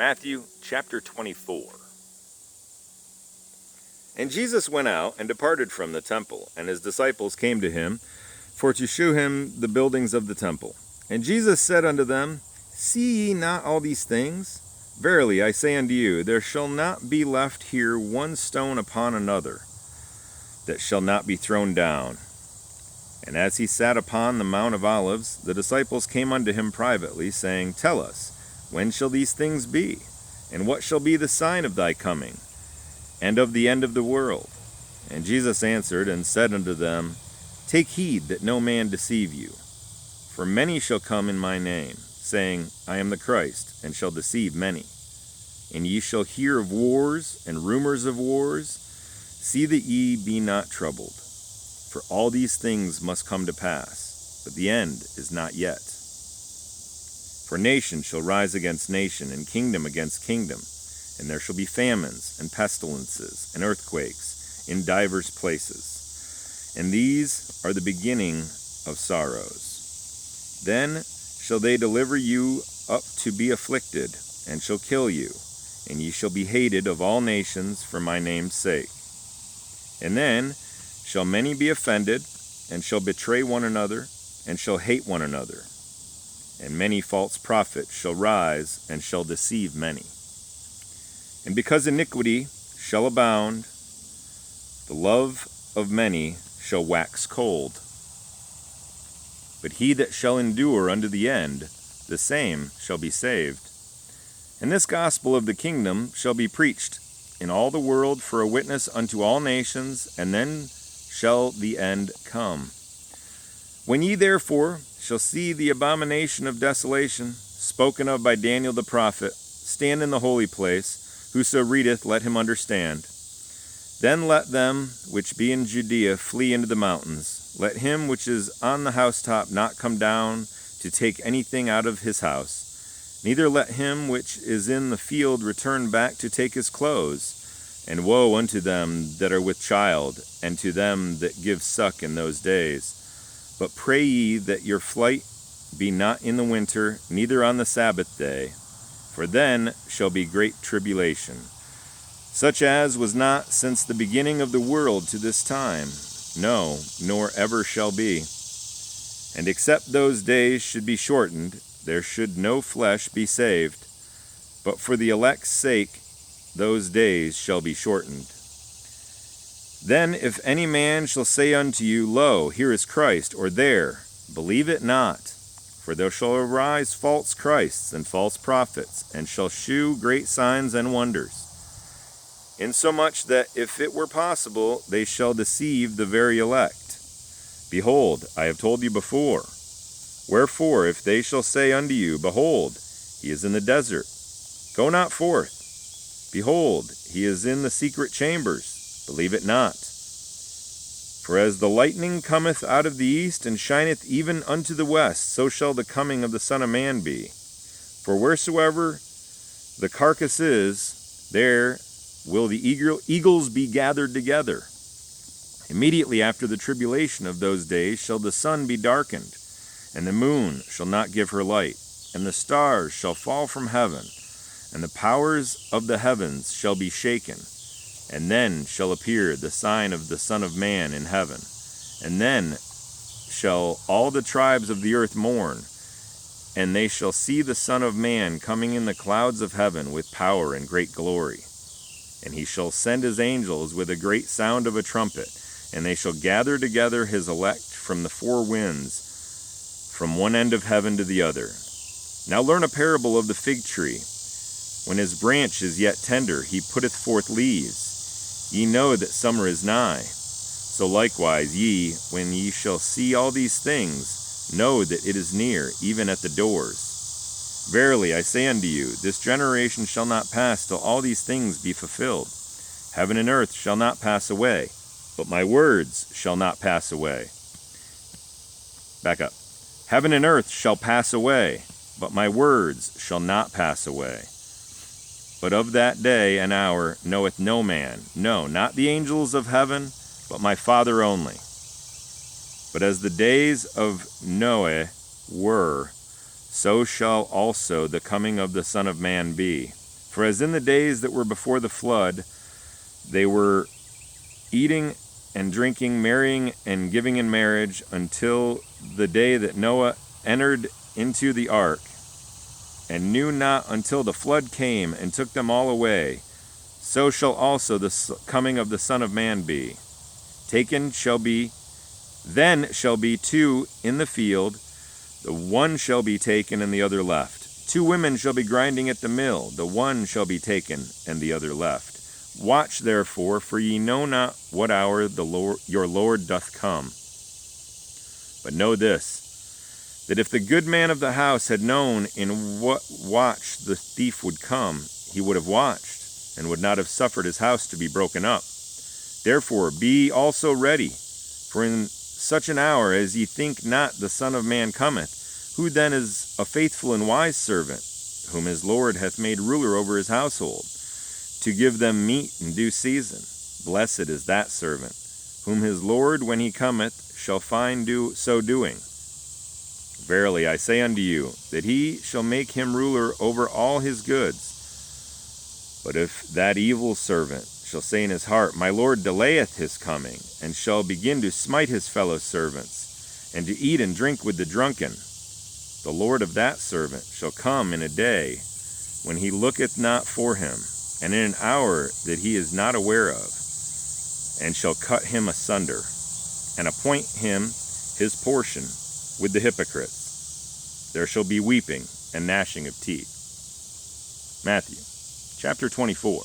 Matthew chapter 24. And Jesus went out and departed from the temple, and his disciples came to him for to shew him the buildings of the temple. And Jesus said unto them, See ye not all these things? Verily I say unto you, there shall not be left here one stone upon another, that shall not be thrown down. And as he sat upon the Mount of Olives, the disciples came unto him privately, saying, Tell us, when shall these things be? And what shall be the sign of thy coming, and of the end of the world? And Jesus answered and said unto them, Take heed that no man deceive you. For many shall come in my name, saying, I am the Christ, and shall deceive many. And ye shall hear of wars and rumors of wars. See that ye be not troubled. For all these things must come to pass, but the end is not yet. For nation shall rise against nation, and kingdom against kingdom, and there shall be famines, and pestilences, and earthquakes in divers places. And these are the beginning of sorrows. Then shall they deliver you up to be afflicted, and shall kill you, and ye shall be hated of all nations for my name's sake. And then shall many be offended, and shall betray one another, and shall hate one another. And many false prophets shall rise, and shall deceive many. And because iniquity shall abound, the love of many shall wax cold. But he that shall endure unto the end, the same shall be saved. And this gospel of the kingdom shall be preached in all the world for a witness unto all nations, and then shall the end come. When ye therefore shall see the abomination of desolation, spoken of by Daniel the prophet, stand in the holy place, whoso readeth, let him understand. Then let them which be in Judea flee into the mountains. Let him which is on the housetop not come down to take anything out of his house. Neither let him which is in the field return back to take his clothes. And woe unto them that are with child, and to them that give suck in those days. But pray ye that your flight be not in the winter, neither on the Sabbath day, for then shall be great tribulation, such as was not since the beginning of the world to this time, no, nor ever shall be. And except those days should be shortened, there should no flesh be saved. But for the elect's sake, those days shall be shortened. Then if any man shall say unto you, Lo, here is Christ, or there, believe it not. For there shall arise false Christs and false prophets, and shall shew great signs and wonders, insomuch that if it were possible, they shall deceive the very elect. Behold, I have told you before. Wherefore, if they shall say unto you, Behold, he is in the desert, go not forth. Behold, he is in the secret chambers, believe it not. For as the lightning cometh out of the east, and shineth even unto the west, so shall the coming of the Son of Man be. For wheresoever the carcass is, there will the eagles be gathered together. Immediately after the tribulation of those days shall the sun be darkened, and the moon shall not give her light, and the stars shall fall from heaven, and the powers of the heavens shall be shaken. And then shall appear the sign of the Son of Man in heaven. And then shall all the tribes of the earth mourn, and they shall see the Son of Man coming in the clouds of heaven with power and great glory. And he shall send his angels with a great sound of a trumpet, and they shall gather together his elect from the four winds, from one end of heaven to the other. Now learn a parable of the fig tree. When his branch is yet tender, he putteth forth leaves. Ye know that summer is nigh. So likewise ye, when ye shall see all these things, know that it is near, even at the doors. Verily I say unto you, this generation shall not pass till all these things be fulfilled. Heaven and earth shall not pass away, but my words shall not pass away. Back up. Heaven and earth shall pass away, but my words shall not pass away. But of that day and hour knoweth no man, no, not the angels of heaven, but my Father only. But as the days of Noah were, so shall also the coming of the Son of Man be. For as in the days that were before the flood, they were eating and drinking, marrying and giving in marriage, until the day that Noah entered into the ark, and knew not until the flood came and took them all away, so shall also the coming of the Son of Man be. Then shall be two in the field, the one shall be taken and the other left. 2 women shall be grinding at the mill, the one shall be taken and the other left. Watch therefore, for ye know not what hour your Lord doth come. But know this, that if the good man of the house had known in what watch the thief would come, he would have watched, and would not have suffered his house to be broken up. Therefore be also ready, for in such an hour as ye think not the Son of Man cometh. Who then is a faithful and wise servant, whom his Lord hath made ruler over his household, to give them meat in due season? Blessed is that servant, whom his Lord, when he cometh, shall find so doing. Verily I say unto you, that he shall make him ruler over all his goods. But if that evil servant shall say in his heart, My Lord delayeth his coming, and shall begin to smite his fellow servants, and to eat and drink with the drunken, the Lord of that servant shall come in a day when he looketh not for him, and in an hour that he is not aware of, and shall cut him asunder, and appoint him his portion with the hypocrites. There shall be weeping and gnashing of teeth. Matthew chapter 24.